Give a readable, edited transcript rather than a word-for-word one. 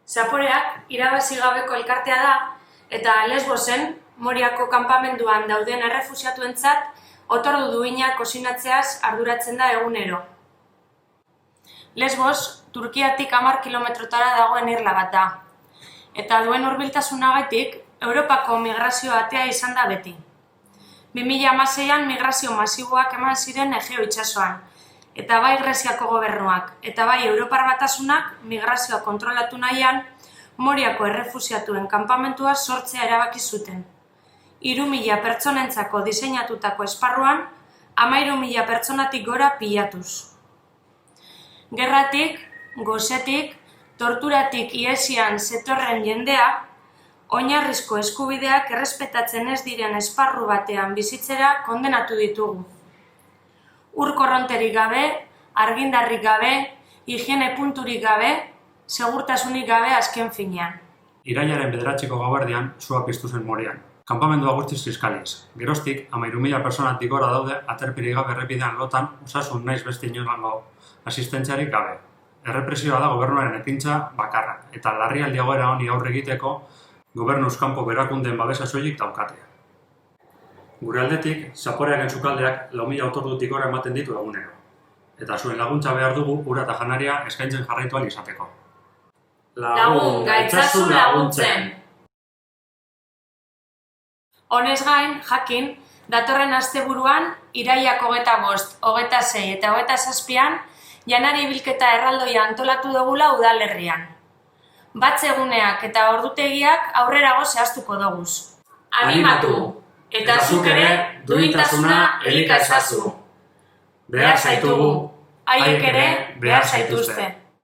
Zaporeak irabazi gabeko elkartea da eta Lesbosen, Moriako kanpamenduan dauden errefuxiatuentzat otordu duinak kozinatzeaz arduratzen da egunero. Lesbos, Turkiatik 10 kilometrotara dagoen irla bat da, eta duen hurbiltasunagatik Europako migrazio atea izan da beti. 2016an migrazio masiboak eman ziren Egeo itsasoan, eta bai Greziako gobernuak, eta bai Europar Batasunak migrazioa kontrolatu nahian Moriako errefuxiatuen kanpamentua sortzea erabaki zuten. 3.000 pertsonentzako diseinatutako esparruan, 13.000 pertsonatik gora pilatuz. Gerratik, gosetik, torturatik ihesian zetorren jendea, oinarrizko eskubideak errespetatzen ez diren esparru batean bizitzera kondenatu ditugu. Ur korronterik gabe, argindarrik gabe, higiene punturik gabe, segurtasunik gabe azken finean. Irailaren 9 gauerdian sua piztu zen Morian. Kanpamendua guztiz kiskaliz. Geroztik, 13.000 pertsonatik gora daude aterpirik gabe errepidean lotan osasun naiz beste inolango asistentziarik gabe. Errepresioa da gobernuaren ekintza bakarra, eta larrialdi egoera honi aurre egiteko gobernuz kanpo berakundeen babesa soilik daukate. Gure aldetik, Zaporearen sukaldeak 4.000 otordutik gora ematen ditu egunero, eta zuen laguntza behar dugu ura eta janaria eskaintzen jarraitu ahal izateko. Lagun, gaitzazu laguntzen! Honez gain, jakin, datorren asteburuan, irailak 25, 26 eta 27an, janari bilketa erraldoia antolatu dugula udalerrian. Batzeguneak eta ordutegiak aurrerago zehaztuko doguz. Animatu! Eta zuk ere, duintasuna elika ezazu. Behar zaitugu, haiek ere behar zaituzte.